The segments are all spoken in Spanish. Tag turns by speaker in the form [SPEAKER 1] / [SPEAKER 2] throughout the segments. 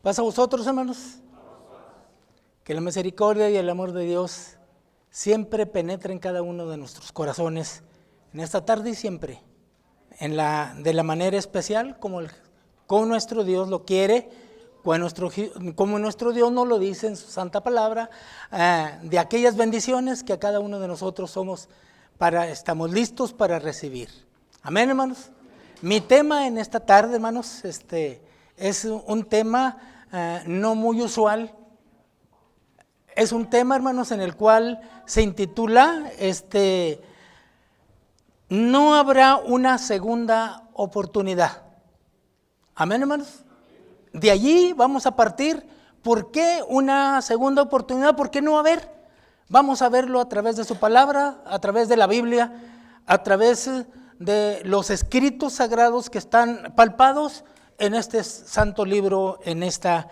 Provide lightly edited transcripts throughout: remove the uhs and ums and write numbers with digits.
[SPEAKER 1] Paz a vosotros, hermanos. Que la misericordia y el amor de Dios siempre penetre en cada uno de nuestros corazones, en esta tarde y siempre, de la manera especial como nuestro Dios lo quiere, como nuestro Dios nos lo dice en su santa palabra, de aquellas bendiciones que a cada uno de nosotros estamos listos para recibir. Amén, hermanos. Mi tema en esta tarde, hermanos, es un tema no muy usual. Es un tema, hermanos, en el cual se intitula no habrá una segunda oportunidad. Amén, hermanos. De allí vamos a partir. ¿Por qué una segunda oportunidad? ¿Por qué no haber? Vamos a verlo a través de su palabra, a través de la Biblia, a través de los escritos sagrados que están palpados en este santo libro en esta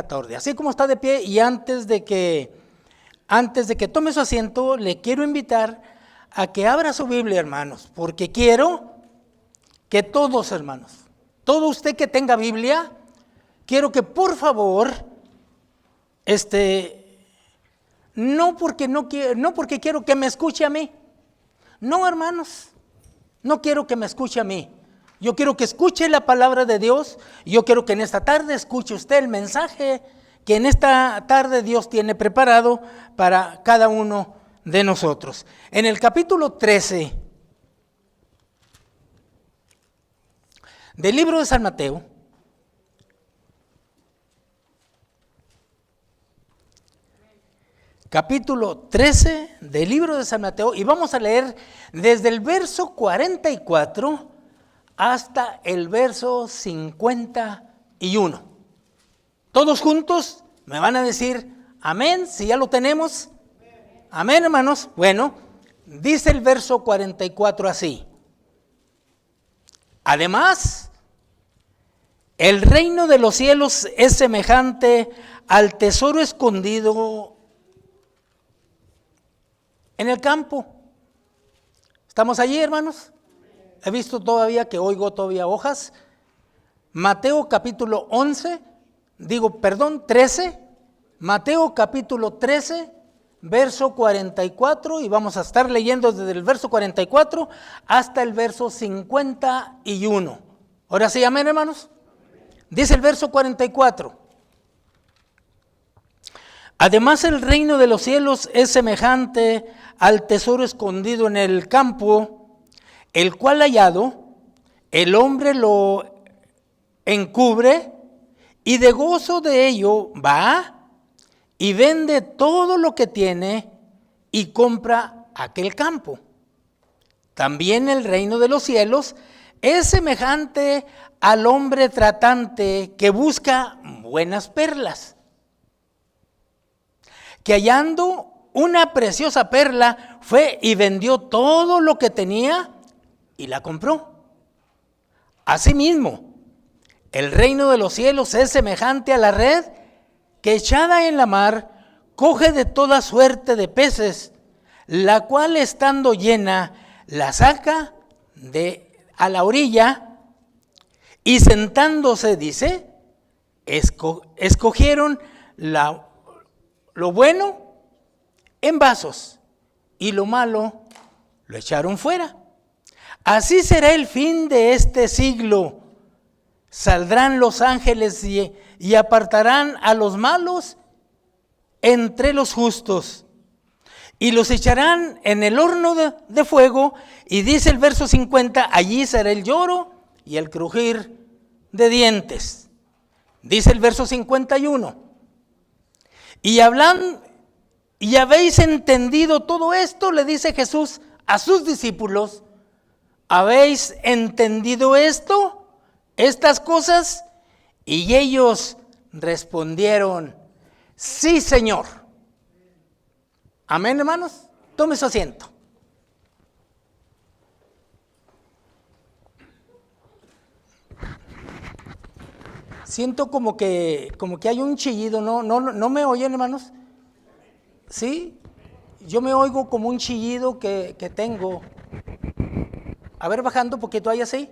[SPEAKER 1] tarde. Así como está de pie, y antes de que tome su asiento, le quiero invitar a que abra su Biblia, hermanos, porque quiero que todos, hermanos, todo usted que tenga Biblia, quiero que por favor, no porque quiero que me escuche a mí, no, hermanos, no quiero que me escuche a mí. Yo quiero que escuche la palabra de Dios. Yo quiero que en esta tarde escuche usted el mensaje que en esta tarde Dios tiene preparado para cada uno de nosotros. En el capítulo 13 del libro de San Mateo, capítulo 13 del libro de San Mateo, y vamos a leer desde el verso 44 hasta el verso 51. Todos juntos me van a decir amén, si ya lo tenemos. Amén, hermanos. Bueno, dice el verso 44 así: además, el reino de los cielos es semejante al tesoro escondido en el campo. ¿Estamos allí, hermanos? He visto todavía que oigo todavía hojas. Mateo capítulo 13, Mateo capítulo 13, verso 44, y vamos a estar leyendo desde el verso 44 hasta el verso 51. Ahora sí, amén, hermanos. Dice el verso 44. Además, el reino de los cielos es semejante al tesoro escondido en el campo, el cual hallado, el hombre lo encubre y de gozo de ello va y vende todo lo que tiene y compra aquel campo. También el reino de los cielos es semejante al hombre tratante que busca buenas perlas, que hallando una preciosa perla fue y vendió todo lo que tenía y la compró. Asimismo, el reino de los cielos es semejante a la red que echada en la mar coge de toda suerte de peces, la cual estando llena la saca a la orilla, y sentándose, dice, escogieron lo bueno en vasos y lo malo lo echaron fuera. Así será el fin de este siglo. Saldrán los ángeles y apartarán a los malos entre los justos y los echarán en el horno de fuego. Y dice el verso 50, allí será el lloro y el crujir de dientes. Dice el verso 51, y habéis entendido todo esto, le dice Jesús a sus discípulos. ¿Habéis entendido estas cosas? Y ellos respondieron, sí, Señor. Amén, hermanos. Tome su asiento. Siento como que hay un chillido, ¿no me oyen, hermanos? ¿Sí? Yo me oigo como un chillido que tengo. A ver, bajando un poquito ahí así.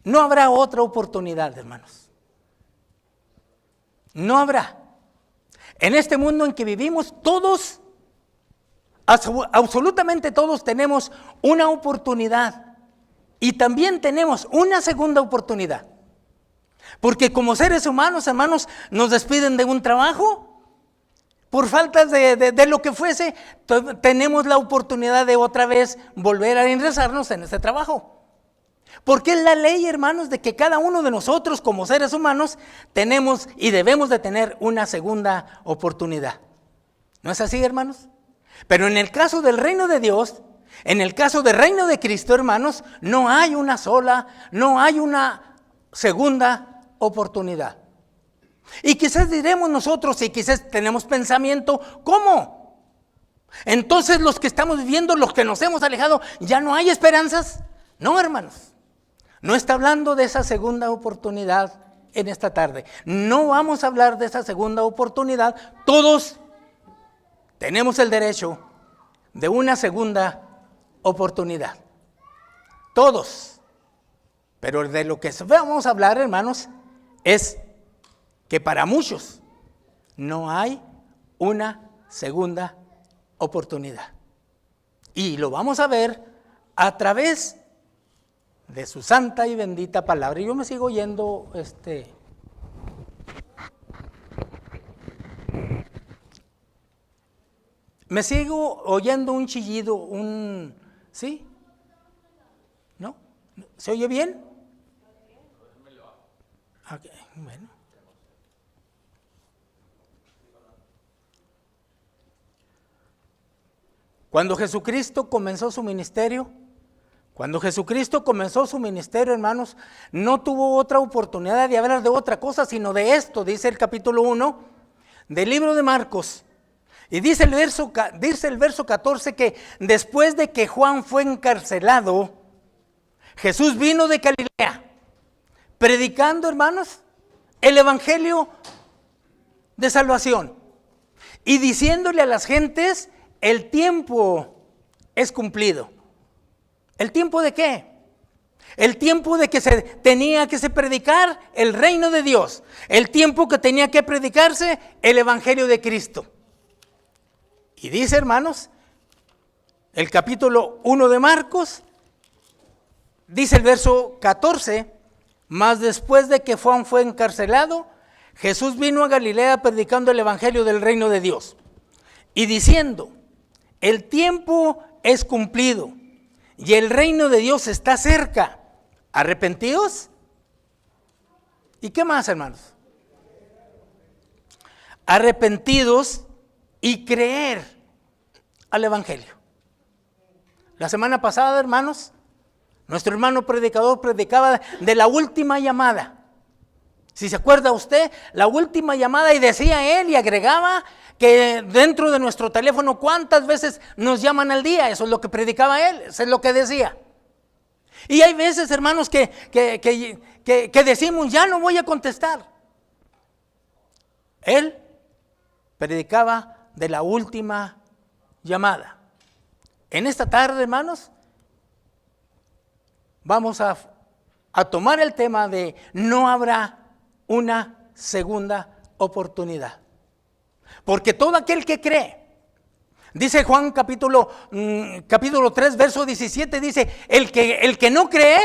[SPEAKER 1] No habrá otra oportunidad, hermanos. No habrá. En este mundo en que vivimos, todos, absolutamente todos tenemos una oportunidad y también tenemos una segunda oportunidad. Porque como seres humanos, hermanos, nos despiden de un trabajo. Por faltas de lo que fuese, tenemos la oportunidad de otra vez volver a ingresarnos en este trabajo. Porque es la ley, hermanos, de que cada uno de nosotros como seres humanos tenemos y debemos de tener una segunda oportunidad. ¿No es así, hermanos? Pero en el caso del reino de Dios, en el caso del reino de Cristo, hermanos, no hay una segunda oportunidad. Y quizás diremos nosotros, y quizás tenemos pensamiento, ¿cómo? Entonces los que estamos viviendo, los que nos hemos alejado, ¿ya no hay esperanzas? No, hermanos. No está hablando de esa segunda oportunidad en esta tarde. No vamos a hablar de esa segunda oportunidad. Todos tenemos el derecho de una segunda oportunidad. Todos. Pero de lo que vamos a hablar, hermanos, es que para muchos no hay una segunda oportunidad. Y lo vamos a ver a través de su santa y bendita palabra. Y yo me sigo oyendo me sigo oyendo un chillido, ¿sí? ¿No? ¿Se oye bien? Okay, bueno. Cuando Jesucristo comenzó su ministerio, hermanos, no tuvo otra oportunidad de hablar de otra cosa, sino de esto, dice el capítulo 1 del libro de Marcos. Y dice el verso 14 que después de que Juan fue encarcelado, Jesús vino de Galilea, predicando, hermanos, el evangelio de salvación y diciéndole a las gentes, el tiempo es cumplido. ¿El tiempo de qué? El tiempo de que tenía que predicar el reino de Dios. El tiempo que tenía que predicarse el evangelio de Cristo. Y dice, hermanos, el capítulo 1 de Marcos, dice el verso 14, mas después de que Juan fue encarcelado, Jesús vino a Galilea predicando el evangelio del reino de Dios y diciendo, el tiempo es cumplido y el reino de Dios está cerca. ¿Arrepentidos? ¿Y qué más, hermanos? Arrepentidos y creer al evangelio. La semana pasada, hermanos, nuestro hermano predicador predicaba de la última llamada. Si se acuerda usted, la última llamada, y decía él y agregaba que dentro de nuestro teléfono cuántas veces nos llaman al día. Eso es lo que predicaba él, eso es lo que decía. Y hay veces, hermanos, que decimos, ya no voy a contestar. Él predicaba de la última llamada. En esta tarde, hermanos, vamos a tomar el tema de no habrá una segunda oportunidad. Porque todo aquel que cree, dice Juan capítulo 3, verso 17, dice, el que no cree,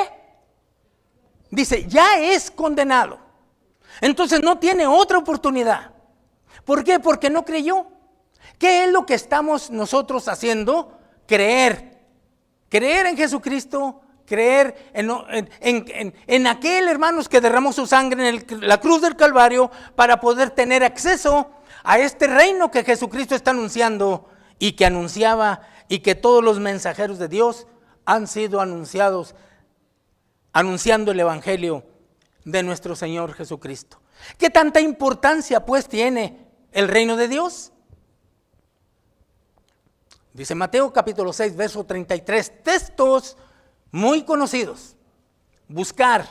[SPEAKER 1] dice, ya es condenado. Entonces no tiene otra oportunidad. ¿Por qué? Porque no creyó. ¿Qué es lo que estamos nosotros haciendo? Creer en Jesucristo, creer en aquel, hermanos, que derramó su sangre en la cruz del Calvario para poder tener acceso a este reino que Jesucristo está anunciando y que anunciaba, y que todos los mensajeros de Dios han sido anunciados, anunciando el evangelio de nuestro Señor Jesucristo. ¿Qué tanta importancia pues tiene el reino de Dios? Dice Mateo capítulo 6, verso 33, textos muy conocidos. Buscar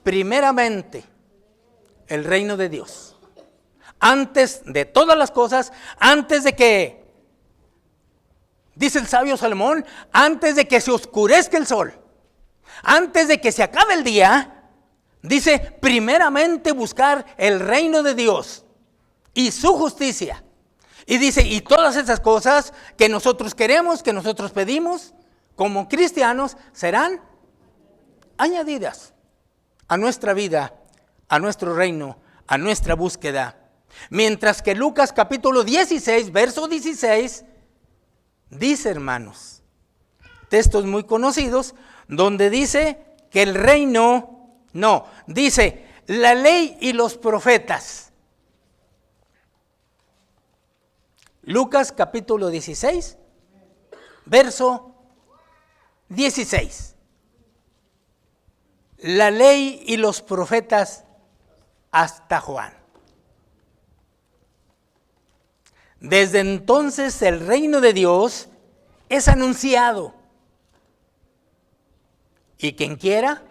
[SPEAKER 1] primeramente el reino de Dios. Antes de todas las cosas, antes de que, dice el sabio Salomón, antes de que se oscurezca el sol, Antes de que se acabe el día, dice, primeramente buscar el reino de Dios y su justicia. Y dice, y todas esas cosas que nosotros queremos, que nosotros pedimos, como cristianos, serán añadidas a nuestra vida, a nuestro reino, a nuestra búsqueda. Mientras que Lucas capítulo 16, verso 16, dice, hermanos, textos muy conocidos, donde dice que el reino, dice, la ley y los profetas. Lucas capítulo 16, verso 16. La ley y los profetas hasta Juan. Desde entonces el reino de Dios es anunciado. Y quien quiera,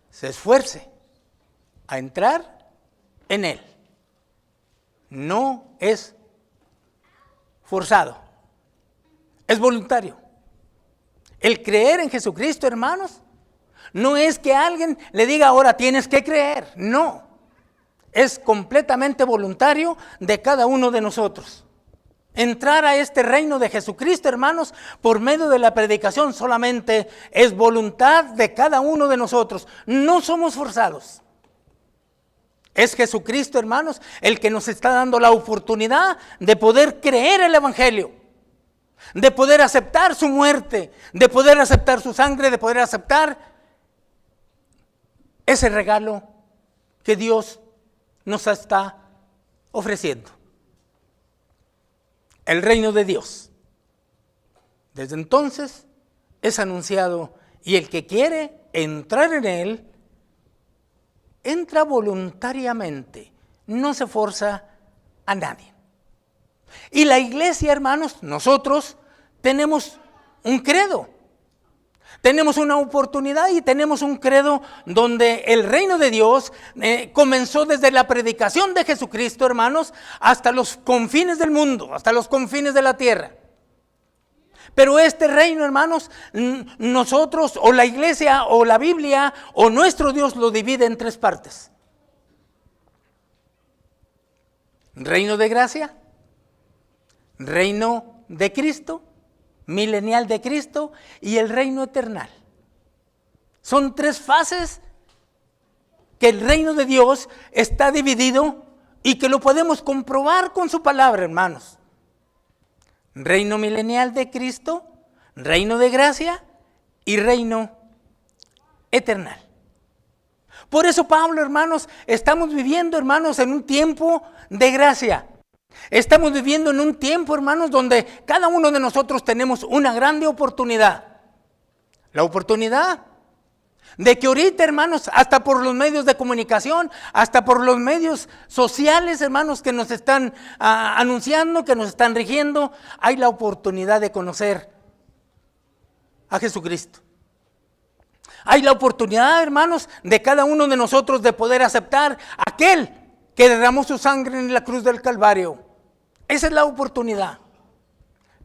[SPEAKER 1] se esfuerce a entrar en él. No es forzado, es voluntario. El creer en Jesucristo, hermanos, no es que alguien le diga ahora tienes que creer, no. Es completamente voluntario de cada uno de nosotros. Entrar a este reino de Jesucristo, hermanos, por medio de la predicación solamente es voluntad de cada uno de nosotros. No somos forzados. Es Jesucristo, hermanos, el que nos está dando la oportunidad de poder creer el Evangelio, de poder aceptar su muerte, de poder aceptar su sangre, de poder aceptar ese regalo que Dios nos está ofreciendo. El reino de Dios, desde entonces, es anunciado, y el que quiere entrar en él, entra voluntariamente, no se forza a nadie. Y la iglesia, hermanos, nosotros tenemos un credo, tenemos una oportunidad y tenemos un credo donde el reino de Dios comenzó desde la predicación de Jesucristo, hermanos, hasta los confines del mundo, hasta los confines de la tierra. Pero este reino, hermanos, nosotros o la iglesia o la Biblia o nuestro Dios lo divide en tres partes. Reino de gracia, reino de Cristo, milenial de Cristo y el reino eternal. Son tres fases que el reino de Dios está dividido y que lo podemos comprobar con su palabra, hermanos. Reino milenial de Cristo, reino de gracia y reino eternal. Por eso, Pablo, hermanos, estamos viviendo, hermanos, en un tiempo de gracia. Estamos viviendo en un tiempo, hermanos, donde cada uno de nosotros tenemos una grande oportunidad. La oportunidad de que ahorita, hermanos, hasta por los medios de comunicación, hasta por los medios sociales, hermanos, que nos están anunciando, que nos están rigiendo, hay la oportunidad de conocer a Jesucristo. Hay la oportunidad, hermanos, de cada uno de nosotros de poder aceptar a aquel que derramó su sangre en la cruz del Calvario. Esa es la oportunidad.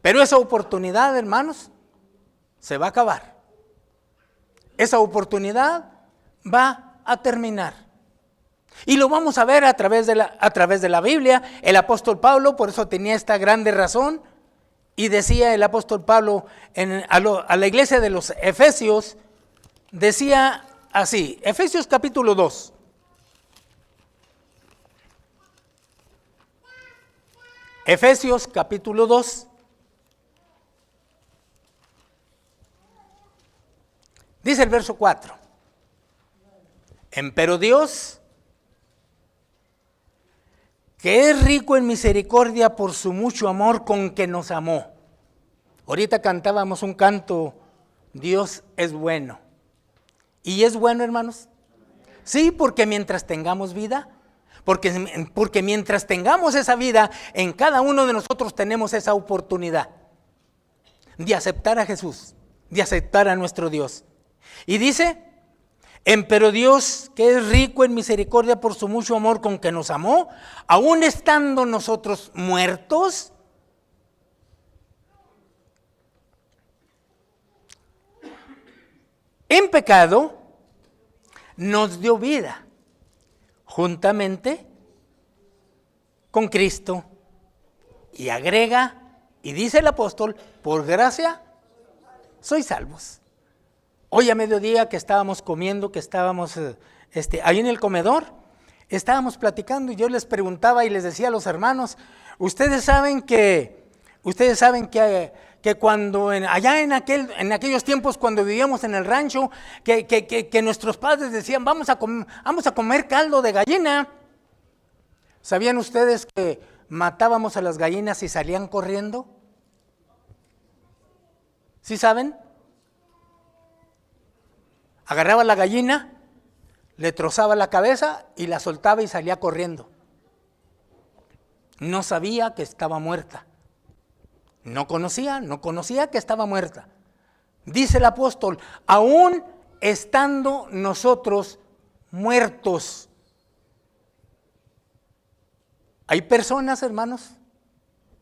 [SPEAKER 1] Pero esa oportunidad, hermanos, se va a acabar. Esa oportunidad va a terminar. Y lo vamos a ver a través de la Biblia. El apóstol Pablo, por eso tenía esta grande razón, y decía el apóstol Pablo a la iglesia de los Efesios, decía así, Efesios capítulo 2. Efesios capítulo 2. Dice el verso 4. Empero Dios, que es rico en misericordia por su mucho amor con que nos amó. Ahorita cantábamos un canto, Dios es bueno. ¿Y es bueno, hermanos? Sí, porque mientras tengamos vida, porque mientras tengamos esa vida, en cada uno de nosotros tenemos esa oportunidad de aceptar a Jesús, de aceptar a nuestro Dios. Y dice, empero Dios, que es rico en misericordia por su mucho amor con que nos amó, aun estando nosotros muertos, en pecado, nos dio vida juntamente con Cristo. Y agrega, y dice el apóstol, por gracia sois salvos. Hoy a mediodía que estábamos comiendo, que estábamos ahí en el comedor, estábamos platicando y yo les preguntaba y les decía a los hermanos, ustedes saben que cuando allá en aquellos tiempos cuando vivíamos en el rancho, que nuestros padres decían, vamos a comer caldo de gallina. ¿Sabían ustedes que matábamos a las gallinas y salían corriendo? ¿Sí saben? Agarraba la gallina, le trozaba la cabeza y la soltaba y salía corriendo. No sabía que estaba muerta. No conocía que estaba muerta. Dice el apóstol, aún estando nosotros muertos. Hay personas, hermanos,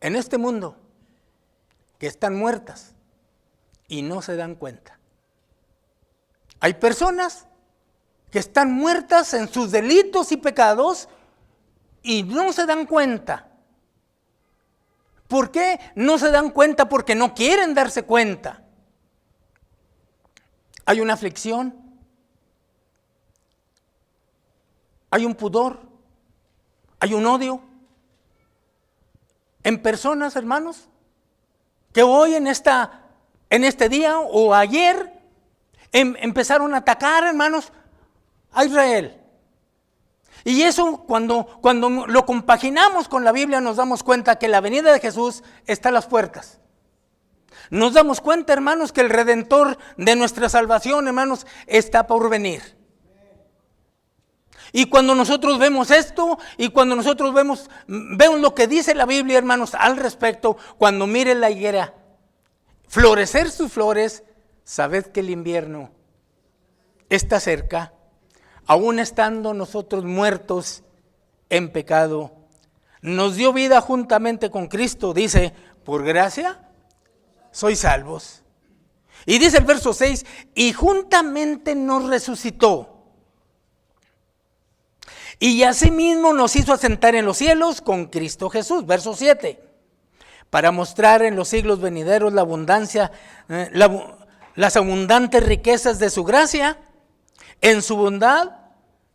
[SPEAKER 1] en este mundo que están muertas y no se dan cuenta. Hay personas que están muertas en sus delitos y pecados y no se dan cuenta. ¿Por qué no se dan cuenta? Porque no quieren darse cuenta. Hay una aflicción, hay un pudor, hay un odio en personas, hermanos, que hoy en este día o ayer empezaron a atacar, hermanos, a Israel. Y eso cuando lo compaginamos con la Biblia nos damos cuenta que la venida de Jesús está a las puertas. Nos damos cuenta, hermanos, que el Redentor de nuestra salvación, hermanos, está por venir. Y cuando nosotros vemos esto, y cuando nosotros vemos lo que dice la Biblia, hermanos, al respecto, cuando mire la higuera florecer sus flores, sabed que el invierno está cerca. Aún estando nosotros muertos en pecado, nos dio vida juntamente con Cristo. Dice, por gracia sois salvos. Y dice el verso 6, y juntamente nos resucitó. Y asimismo nos hizo asentar en los cielos con Cristo Jesús. Verso 7, para mostrar en los siglos venideros la abundancia, las abundantes riquezas de su gracia, en su bondad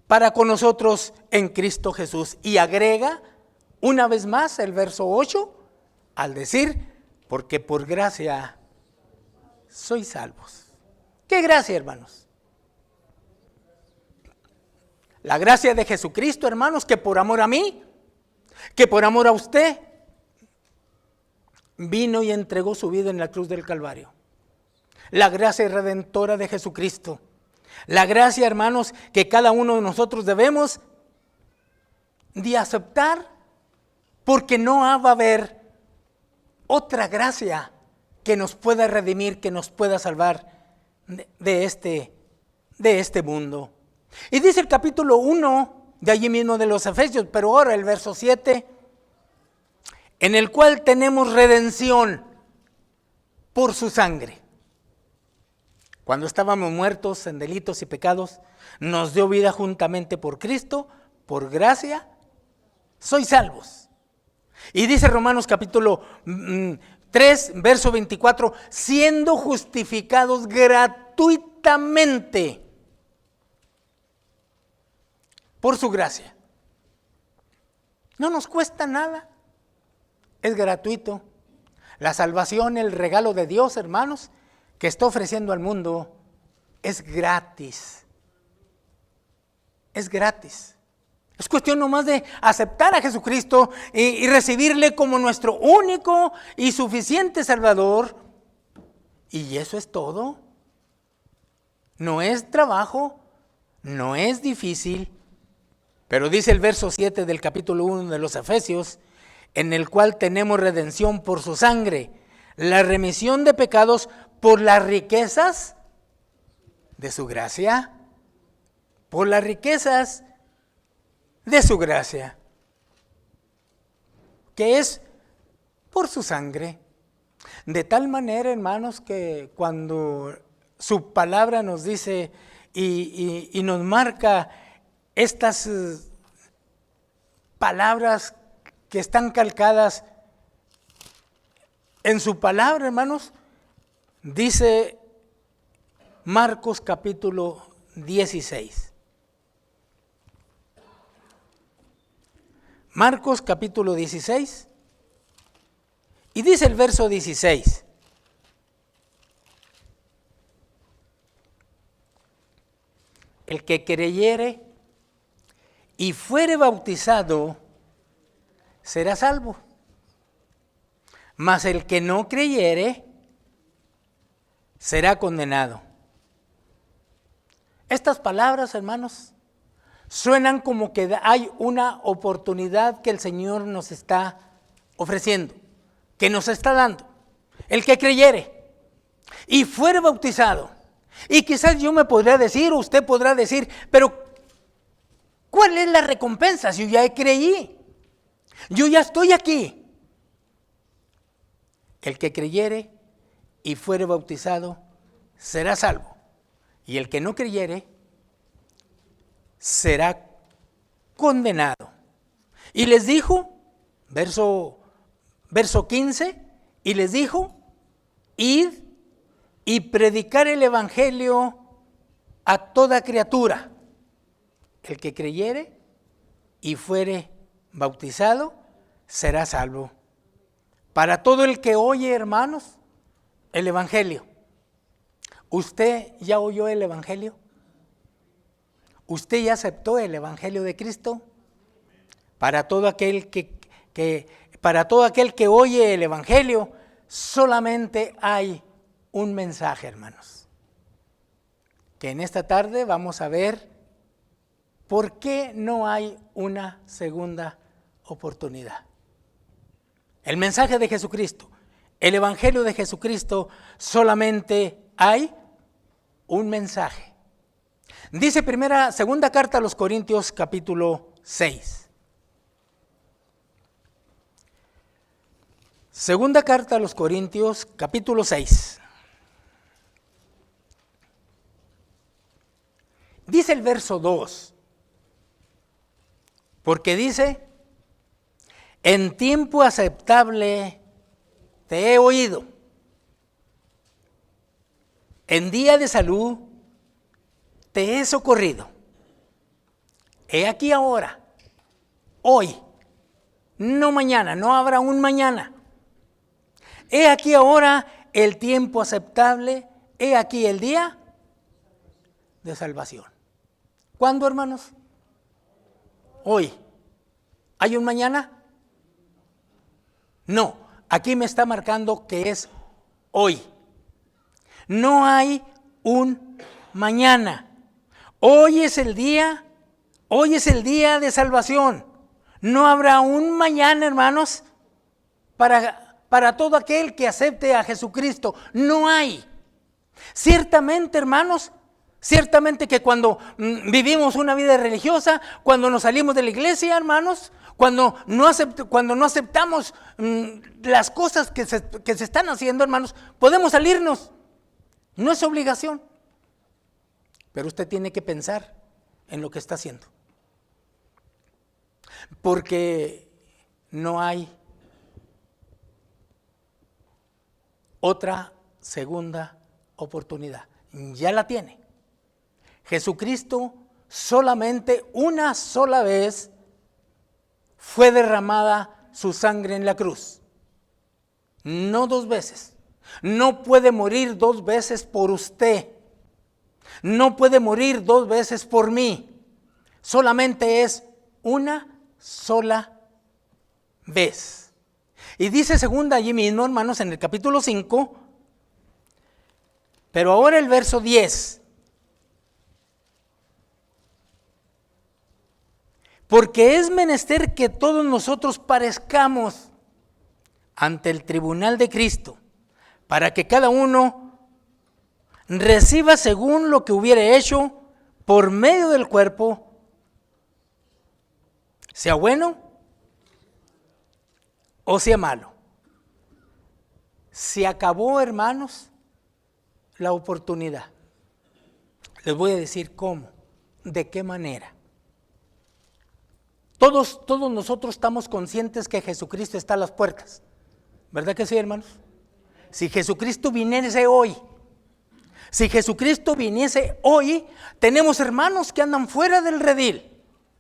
[SPEAKER 1] para con nosotros en Cristo Jesús. Y agrega una vez más el verso 8 al decir, porque por gracia sois salvos. ¿Qué gracia, hermanos? La gracia de Jesucristo, hermanos, que por amor a mí, que por amor a usted, vino y entregó su vida en la cruz del Calvario. La gracia redentora de Jesucristo. La gracia, hermanos, que cada uno de nosotros debemos de aceptar, porque no va a haber otra gracia que nos pueda redimir, que nos pueda salvar de este mundo. Y dice el capítulo 1 de allí mismo de los Efesios, pero ahora el verso 7, en el cual tenemos redención por su sangre. Cuando estábamos muertos en delitos y pecados, nos dio vida juntamente por Cristo, por gracia, sois salvos. Y dice Romanos capítulo 3, verso 24, siendo justificados gratuitamente por su gracia. No nos cuesta nada, es gratuito. La salvación, el regalo de Dios, hermanos, que está ofreciendo al mundo, es gratis. Es gratis. Es cuestión nomás de aceptar a Jesucristo y recibirle como nuestro único y suficiente Salvador. Y eso es todo. No es trabajo, no es difícil. Pero dice el verso 7 del capítulo 1 de los Efesios, en el cual tenemos redención por su sangre, la remisión de pecados por las riquezas de su gracia, por las riquezas de su gracia, que es por su sangre. De tal manera, hermanos, que cuando su palabra nos dice y nos marca estas palabras que están calcadas en su palabra, hermanos. Dice Marcos capítulo 16. Marcos capítulo 16. Y dice el verso 16. El que creyere y fuere bautizado será salvo. Mas el que no creyere será condenado. Estas palabras, hermanos, suenan como que hay una oportunidad que el Señor nos está ofreciendo, que nos está dando. El que creyere y fuere bautizado. Y quizás yo me podría decir, o usted podrá decir, pero ¿cuál es la recompensa si yo ya creí? Yo ya estoy aquí. El que creyere y fuere bautizado será salvo. Y el que no creyere será condenado. Y les dijo, verso 15, y les dijo, id y predicar el evangelio a toda criatura. El que creyere y fuere bautizado será salvo. Para todo el que oye, hermanos, el evangelio. ¿Usted ya oyó el evangelio? ¿Usted ya aceptó el evangelio de Cristo? Para todo aquel para todo aquel que oye el evangelio, solamente hay un mensaje, hermanos. Que en esta tarde vamos a ver por qué no hay una segunda oportunidad. El mensaje de Jesucristo, el evangelio de Jesucristo, solamente hay un mensaje. Dice segunda carta a los Corintios capítulo 6. Segunda carta a los Corintios capítulo 6. Dice el verso 2. Porque dice, en tiempo aceptable te he oído. En día de salud te he socorrido. He aquí ahora, hoy, no mañana, no habrá un mañana. He aquí ahora el tiempo aceptable, he aquí el día de salvación. ¿Cuándo, hermanos? Hoy. ¿Hay un mañana? No, aquí me está marcando que es hoy. No hay un mañana. Hoy es el día de salvación. No habrá un mañana, hermanos, para todo aquel que acepte a Jesucristo. No hay. Ciertamente, hermanos, ciertamente que cuando vivimos una vida religiosa, cuando nos salimos de la iglesia, hermanos, cuando no aceptamos las cosas que se están haciendo, hermanos, podemos salirnos. No es obligación. Pero usted tiene que pensar en lo que está haciendo. Porque no hay otra segunda oportunidad. Ya la tiene. Jesucristo solamente una sola vez fue derramada su sangre en la cruz. No 2 veces. No puede morir 2 veces por usted. No puede morir 2 veces por mí. Solamente es una sola vez. Y dice segunda allí mismo, hermanos, en el capítulo 5, pero ahora el verso 10. Porque es menester que todos nosotros parezcamos ante el tribunal de Cristo, para que cada uno reciba según lo que hubiere hecho por medio del cuerpo, sea bueno o sea malo. Se acabó, hermanos, la oportunidad. Les voy a decir cómo, de qué manera. Todos nosotros estamos conscientes que Jesucristo está a las puertas. ¿Verdad que sí, hermanos? Si Jesucristo viniese hoy, tenemos hermanos que andan fuera del redil.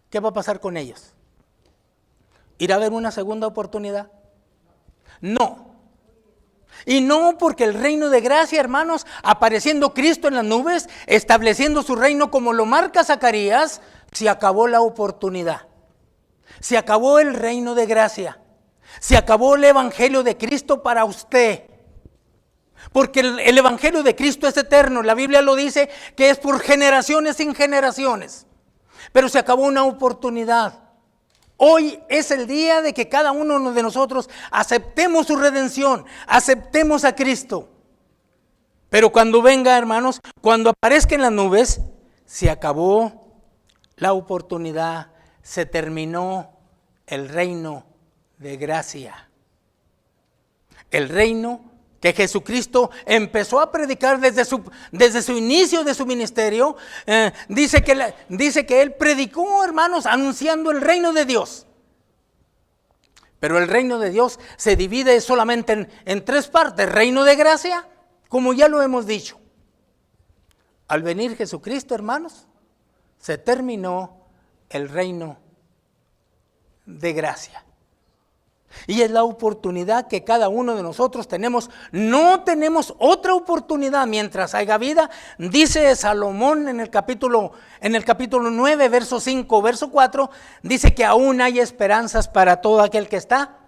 [SPEAKER 1] ¿Qué va a pasar con ellos? ¿Irá a haber una segunda oportunidad? No. Y no, porque el reino de gracia, hermanos, apareciendo Cristo en las nubes, estableciendo su reino como lo marca Zacarías, se acabó la oportunidad. Se acabó el reino de gracia. Se acabó el evangelio de Cristo para usted. Porque el evangelio de Cristo es eterno. La Biblia lo dice que es por generaciones sin generaciones. Pero se acabó una oportunidad. Hoy es el día de que cada uno de nosotros aceptemos su redención, aceptemos a Cristo. Pero cuando venga, hermanos, cuando aparezca en las nubes, se acabó la oportunidad, se terminó el reino de gracia. El reino que Jesucristo empezó a predicar desde su inicio de su ministerio. Dice que Él predicó, hermanos, anunciando el reino de Dios. Pero el reino de Dios se divide solamente en tres partes. Reino de gracia, como ya lo hemos dicho. Al venir Jesucristo, hermanos, se terminó el reino de gracia. Y es la oportunidad que cada uno de nosotros tenemos. No tenemos otra oportunidad mientras haya vida. Dice Salomón en el capítulo 9, verso 5, verso 4, dice que aún hay esperanzas para todo aquel que está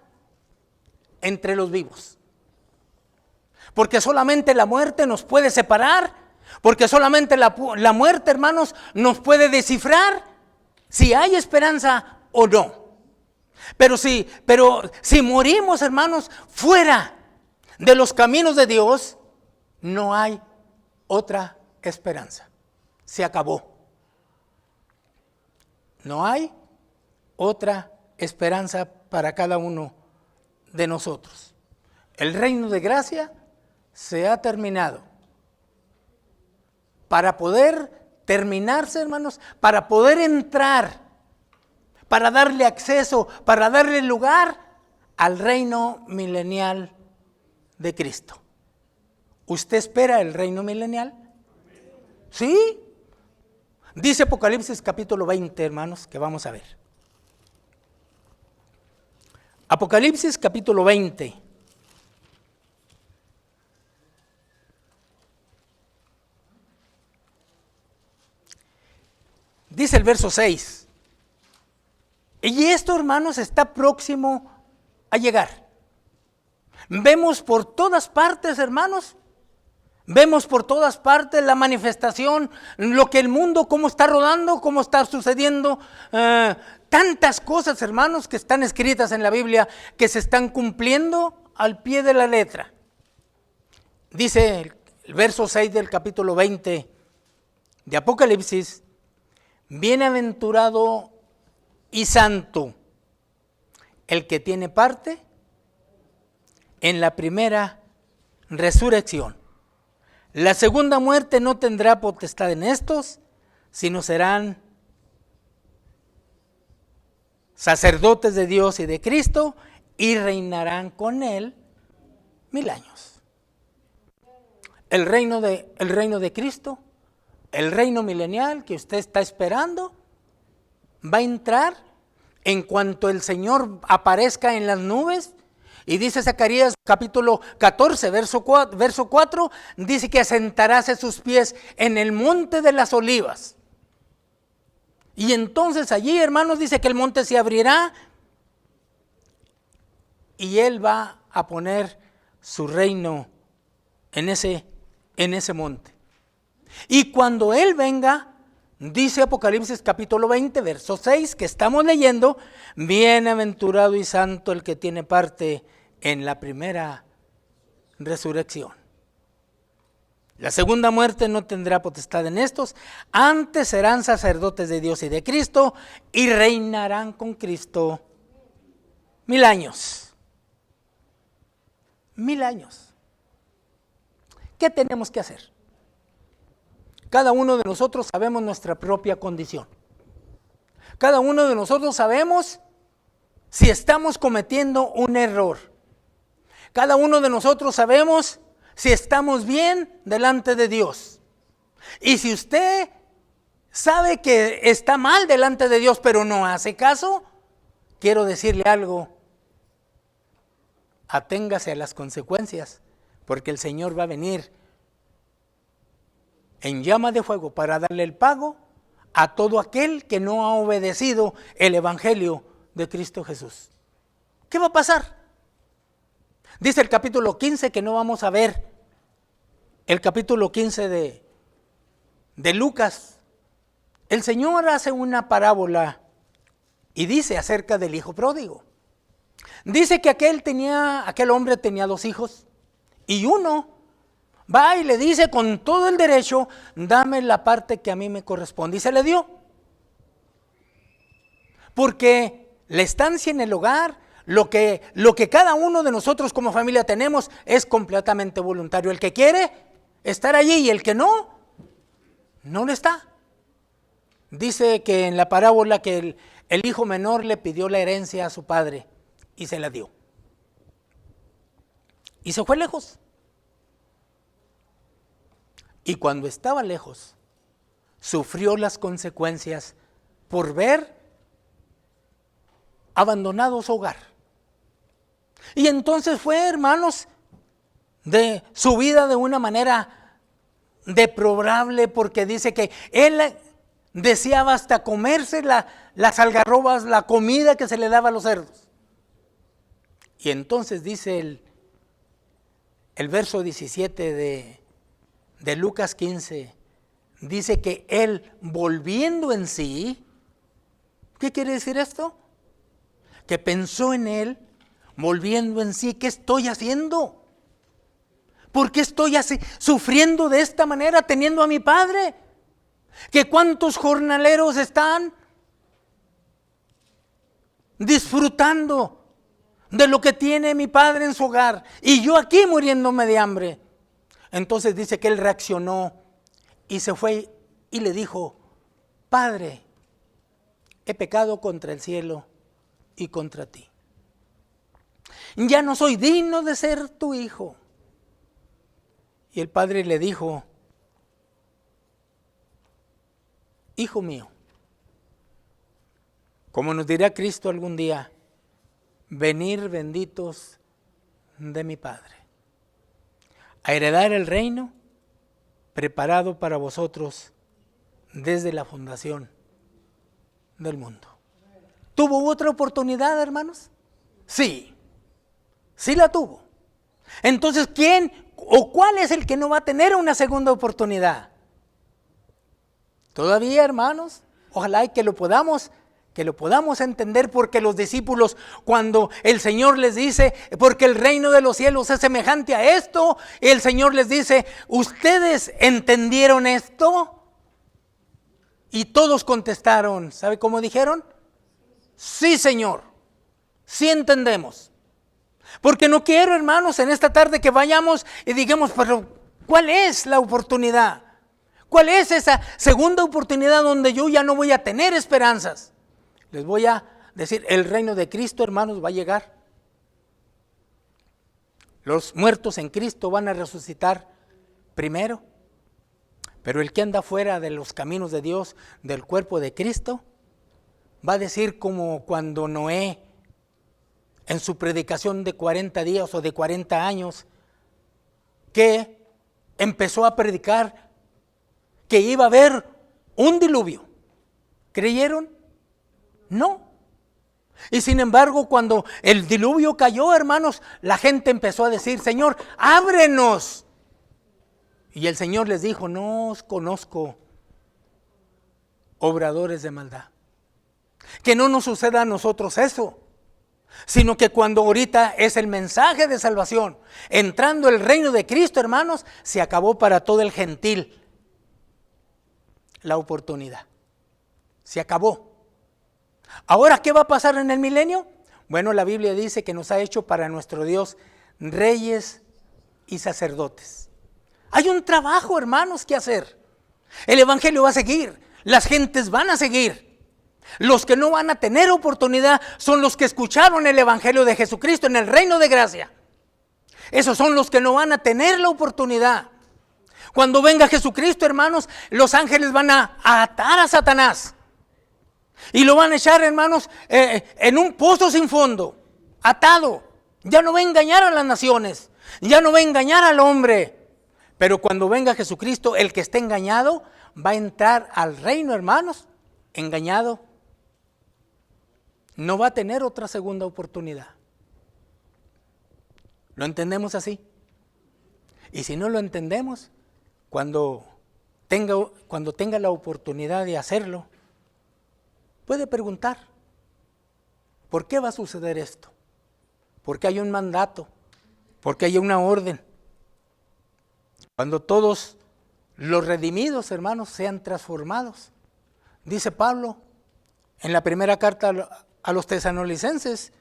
[SPEAKER 1] entre los vivos. Porque solamente la muerte nos puede separar. Porque solamente la muerte, hermanos, nos puede descifrar si hay esperanza o no. Pero si morimos, hermanos, fuera de los caminos de Dios, no hay otra esperanza. Se acabó. No hay otra esperanza para cada uno de nosotros. El reino de gracia se ha terminado. Para poder terminarse, hermanos, para poder entrar, para darle acceso, para darle lugar al reino milenial de Cristo. ¿Usted espera el reino milenial? ¿Sí? Dice Apocalipsis capítulo 20, hermanos, que vamos a ver. Apocalipsis capítulo 20. Dice el verso 6. Y esto, hermanos, está próximo a llegar. Vemos por todas partes, hermanos, vemos por todas partes la manifestación, lo que el mundo, cómo está rodando, cómo está sucediendo, tantas cosas, hermanos, que están escritas en la Biblia, que se están cumpliendo al pie de la letra. Dice el verso 6 del capítulo 20 de Apocalipsis: bienaventurado y santo el que tiene parte en la primera resurrección. La segunda muerte no tendrá potestad en estos, sino serán sacerdotes de Dios y de Cristo y reinarán con Él 1000 años. El reino de Cristo, el reino milenial que usted está esperando, va a entrar en cuanto el Señor aparezca en las nubes. Y dice Zacarías capítulo 14, verso 4, dice que asentarás sus pies en el monte de las olivas. Y entonces allí, hermanos, dice que el monte se abrirá y Él va a poner su reino en ese monte. Y cuando Él venga, dice Apocalipsis capítulo 20, verso 6, que estamos leyendo: bienaventurado y santo el que tiene parte en la primera resurrección. La segunda muerte no tendrá potestad en estos, antes serán sacerdotes de Dios y de Cristo y reinarán con Cristo 1000 años. 1000 años. ¿Qué tenemos que hacer? cada uno de nosotros sabemos nuestra propia condición. Cada uno de nosotros sabemos si estamos cometiendo un error. Cada uno de nosotros sabemos si estamos bien delante de Dios. Y si usted sabe que está mal delante de Dios, pero no hace caso, quiero decirle algo. Aténgase a las consecuencias, porque el Señor va a venir en llama de fuego para darle el pago a todo aquel que no ha obedecido el Evangelio de Cristo Jesús. ¿Qué va a pasar? Dice el capítulo 15 que no vamos a ver el capítulo 15 de Lucas. El Señor hace una parábola y dice acerca del hijo pródigo. Dice que aquel hombre tenía 2 hijos y uno va y le dice con todo el derecho, dame la parte que a mí me corresponde, y se le dio. Porque la estancia en el hogar, lo que cada uno de nosotros como familia tenemos es completamente voluntario. El que quiere estar allí y el que no lo está. Dice que en la parábola que el hijo menor le pidió la herencia a su padre y se la dio. Y se fue lejos. Y cuando estaba lejos, sufrió las consecuencias por ver abandonado su hogar. Y entonces fue, hermanos, de su vida de una manera deplorable, porque dice que él deseaba hasta comerse las algarrobas, la comida que se le daba a los cerdos. Y entonces dice el verso 17 de Lucas 15, dice que él, volviendo en sí, ¿qué quiere decir esto? Que pensó en él, volviendo en sí, ¿qué estoy haciendo? ¿Por qué estoy así, sufriendo de esta manera teniendo a mi padre? ¿Que cuántos jornaleros están disfrutando de lo que tiene mi padre en su hogar y yo aquí muriéndome de hambre? Entonces dice que él reaccionó y se fue y le dijo, Padre, he pecado contra el cielo y contra ti. Ya no soy digno de ser tu hijo. Y el padre le dijo, hijo mío, como nos dirá Cristo algún día, venid benditos de mi Padre, a heredar el reino preparado para vosotros desde la fundación del mundo. ¿Tuvo otra oportunidad, hermanos? Sí la tuvo. Entonces, ¿quién o cuál es el que no va a tener una segunda oportunidad? Todavía, hermanos, ojalá y que lo podamos entender, porque los discípulos, cuando el Señor les dice, porque el reino de los cielos es semejante a esto, el Señor les dice, ¿ustedes entendieron esto? Y todos contestaron, ¿sabe cómo dijeron? Sí, Señor, sí entendemos. Porque no quiero, hermanos, en esta tarde que vayamos y digamos, pero ¿cuál es la oportunidad? ¿Cuál es esa segunda oportunidad donde yo ya no voy a tener esperanzas? Les voy a decir, el reino de Cristo, hermanos, va a llegar. Los muertos en Cristo van a resucitar primero. Pero el que anda fuera de los caminos de Dios, del cuerpo de Cristo, va a decir como cuando Noé, en su predicación de 40 días o de 40 años, que empezó a predicar que iba a haber un diluvio. ¿Creyeron? No. Y sin embargo, cuando el diluvio cayó, hermanos, la gente empezó a decir, Señor, ábrenos. Y el Señor les dijo, no os conozco, obradores de maldad. Que no nos suceda a nosotros eso, sino que cuando ahorita es el mensaje de salvación, entrando el reino de Cristo, hermanos, se acabó para todo el gentil la oportunidad. Se acabó. Ahora, ¿qué va a pasar en el milenio? Bueno, la Biblia dice que nos ha hecho para nuestro Dios reyes y sacerdotes. Hay un trabajo, hermanos, que hacer. El evangelio va a seguir, las gentes van a seguir. Los que no van a tener oportunidad son los que escucharon el evangelio de Jesucristo en el reino de gracia. Esos son los que no van a tener la oportunidad. Cuando venga Jesucristo, hermanos, los ángeles van a atar a Satanás y lo van a echar, hermanos, en un pozo sin fondo, atado. Ya no va a engañar a las naciones, ya no va a engañar al hombre. Pero cuando venga Jesucristo, el que esté engañado va a entrar al reino, hermanos, engañado. No va a tener otra segunda oportunidad. ¿Lo entendemos así? Y si no lo entendemos, cuando tenga la oportunidad de hacerlo, puede preguntar, ¿por qué va a suceder esto? ¿Por qué hay un mandato? ¿Por qué hay una orden? Cuando todos los redimidos, hermanos, sean transformados. Dice Pablo en la primera carta a los tesalonicenses,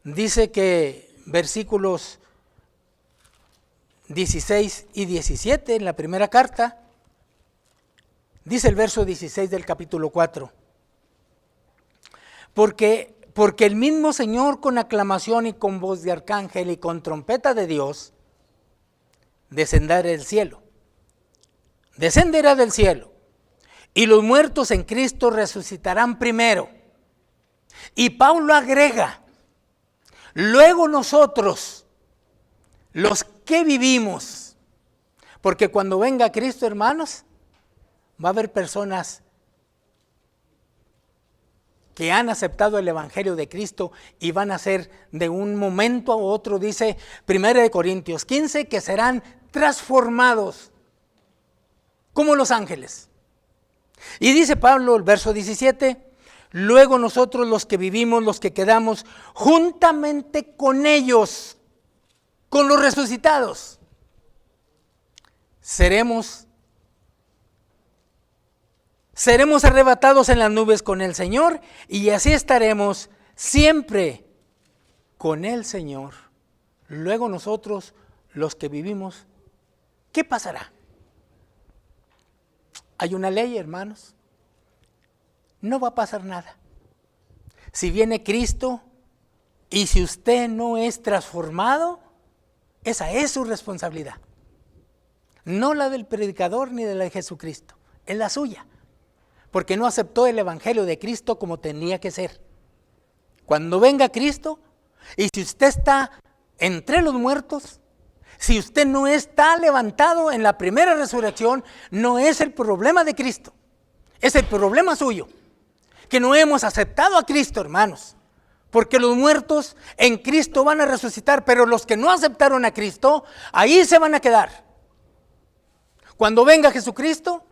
[SPEAKER 1] dice que versículos 16 y 17 en la primera carta, dice el verso 16 del capítulo 4. Porque el mismo Señor con aclamación y con voz de arcángel y con trompeta de Dios descenderá del cielo. Descenderá del cielo. Y los muertos en Cristo resucitarán primero. Y Pablo agrega, luego nosotros, los que vivimos, porque cuando venga Cristo, hermanos, va a haber personas que han aceptado el evangelio de Cristo y van a ser de un momento a otro, dice 1 Corintios 15, que serán transformados como los ángeles. Y dice Pablo, el verso 17, luego nosotros los que vivimos, los que quedamos juntamente con ellos, con los resucitados, seremos arrebatados en las nubes con el Señor y así estaremos siempre con el Señor. Luego nosotros, los que vivimos, ¿qué pasará? Hay una ley, hermanos. No va a pasar nada. Si viene Cristo y si usted no es transformado, esa es su responsabilidad. No la del predicador ni de la de Jesucristo, es la suya. Porque no aceptó el evangelio de Cristo como tenía que ser. Cuando venga Cristo, y si usted está entre los muertos, si usted no está levantado en la primera resurrección, no es el problema de Cristo, es el problema suyo. Que no hemos aceptado a Cristo, hermanos. Porque los muertos en Cristo van a resucitar, pero los que no aceptaron a Cristo, ahí se van a quedar. Cuando venga Jesucristo,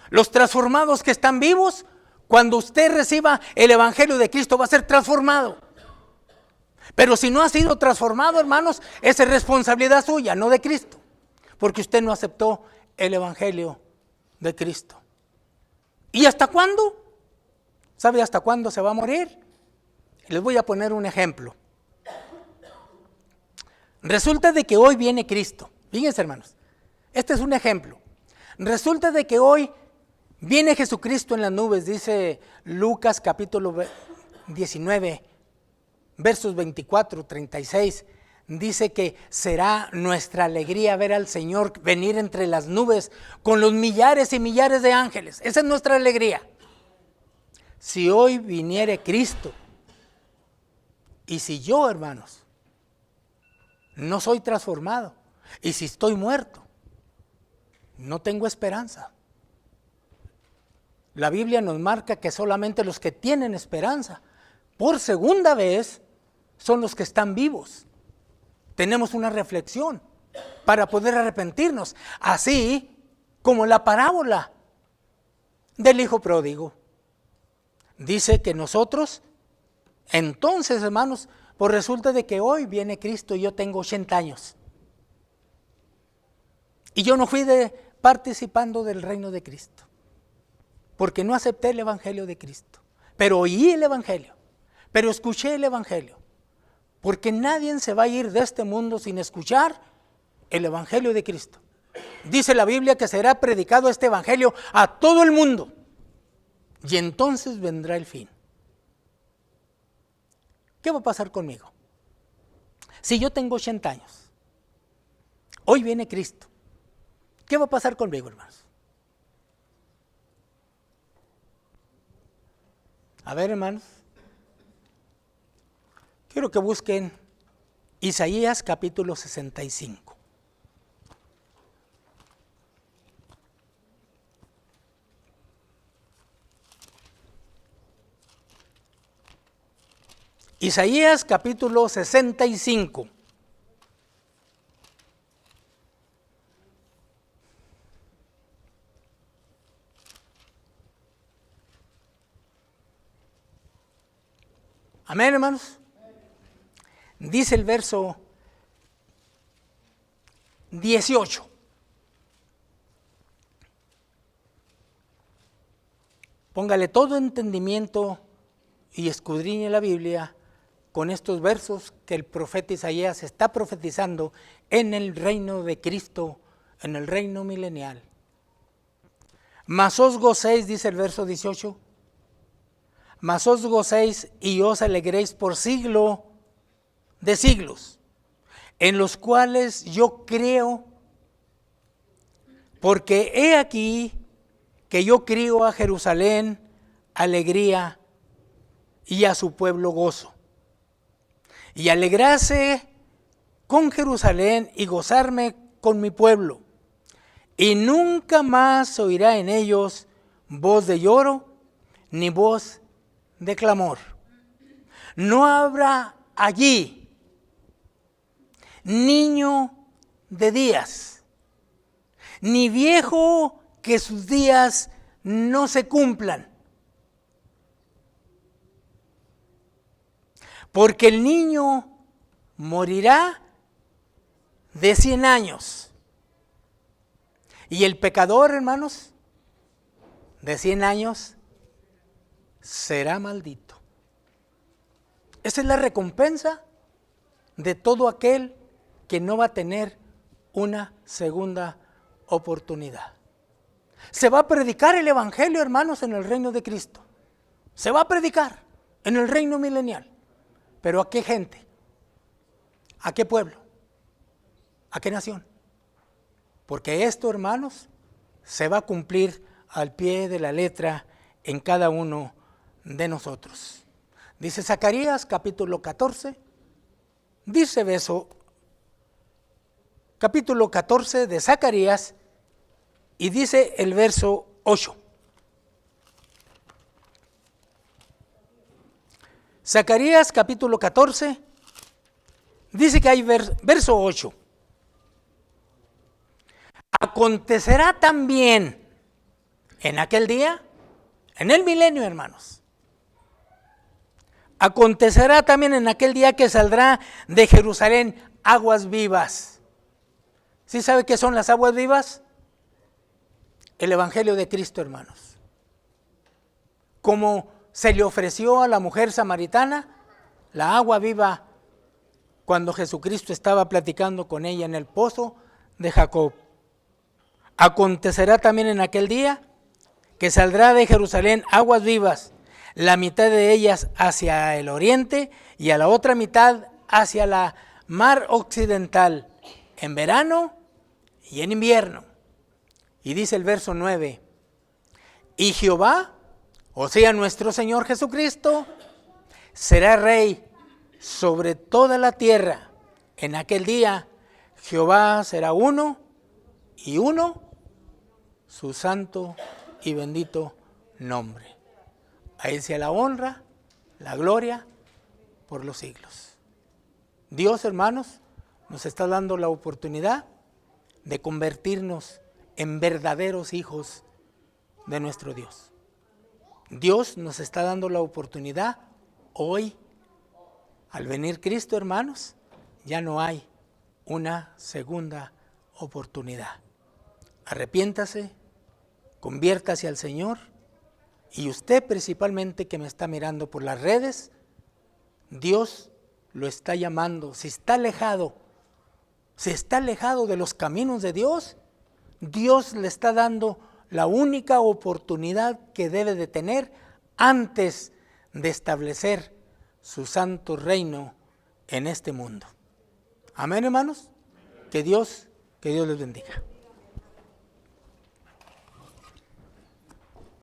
[SPEAKER 1] los transformados que están vivos, cuando usted reciba el evangelio de Cristo va a ser transformado. Pero si no ha sido transformado, hermanos, esa es responsabilidad suya, no de Cristo. Porque usted no aceptó el evangelio de Cristo. ¿Y hasta cuándo? ¿Sabe hasta cuándo se va a morir? Les voy a poner un ejemplo. Resulta de que hoy viene Cristo. Fíjense, hermanos, este es un ejemplo. Resulta de que hoy viene Jesucristo en las nubes, dice Lucas capítulo 19, versos 24, 36. Dice que será nuestra alegría ver al Señor venir entre las nubes con los millares y millares de ángeles. Esa es nuestra alegría. Si hoy viniere Cristo, y si yo, hermanos, no soy transformado, y si estoy muerto, no tengo esperanza. La Biblia nos marca que solamente los que tienen esperanza, por segunda vez, son los que están vivos. Tenemos una reflexión para poder arrepentirnos, así como la parábola del hijo pródigo. Dice que nosotros, entonces, hermanos, pues resulta de que hoy viene Cristo y yo tengo 80 años. Y yo no fui participando del reino de Cristo, porque no acepté el evangelio de Cristo. Pero oí el evangelio, pero escuché el evangelio. Porque nadie se va a ir de este mundo sin escuchar el evangelio de Cristo. Dice la Biblia que será predicado este evangelio a todo el mundo. Y entonces vendrá el fin. ¿Qué va a pasar conmigo? Si yo tengo 80 años, hoy viene Cristo, ¿qué va a pasar conmigo, hermanos? A ver, hermanos, quiero que busquen Isaías capítulo 65. Isaías capítulo 65. Amén, hermanos. Dice el verso 18. Póngale todo entendimiento y escudriñe la Biblia con estos versos que el profeta Isaías está profetizando en el reino de Cristo, en el reino milenial. Mas os gocéis, dice el verso 18, mas os gocéis y os alegréis por siglo de siglos, en los cuales yo creo, porque he aquí que yo crío a Jerusalén alegría y a su pueblo gozo. Y alegrarse con Jerusalén y gozarme con mi pueblo. Y nunca más oirá en ellos voz de lloro ni voz de clamor. No habrá allí niño de días, ni viejo que sus días no se cumplan. Porque el niño morirá de 100 años. Y el pecador, hermanos, de 100 años será maldito. Esa es la recompensa de todo aquel que no va a tener una segunda oportunidad. Se va a predicar el evangelio, hermanos, en el reino de Cristo. Se va a predicar en el reino milenial. ¿Pero a qué gente? ¿A qué pueblo? ¿A qué nación? Porque esto, hermanos, se va a cumplir al pie de la letra en cada uno de nosotros. Dice Zacarías capítulo 14, dice verso, capítulo 14 de Zacarías, y dice el verso 8. Zacarías capítulo 14, dice que hay verso 8. Acontecerá también en aquel día, en el milenio, hermanos. Acontecerá también en aquel día que saldrá de Jerusalén aguas vivas. ¿Sí sabe qué son las aguas vivas? El evangelio de Cristo, hermanos. Como se le ofreció a la mujer samaritana la agua viva cuando Jesucristo estaba platicando con ella en el pozo de Jacob. Acontecerá también en aquel día que saldrá de Jerusalén aguas vivas, la mitad de ellas hacia el oriente y a la otra mitad hacia la mar occidental, en verano y en invierno. Y dice el verso 9, y Jehová, o sea, nuestro Señor Jesucristo, será Rey sobre toda la tierra. En aquel día, Jehová será uno, y uno, su santo y bendito nombre. A Él sea la honra, la gloria, por los siglos. Dios, hermanos, nos está dando la oportunidad de convertirnos en verdaderos hijos de nuestro Dios. Dios nos está dando la oportunidad hoy, al venir Cristo, hermanos, ya no hay una segunda oportunidad. Arrepiéntase, conviértase al Señor, y usted principalmente que me está mirando por las redes, Dios lo está llamando. Si está alejado de los caminos de Dios, Dios le está dando la única oportunidad que debe de tener antes de establecer su santo reino en este mundo. Amén, hermanos. Que Dios les bendiga.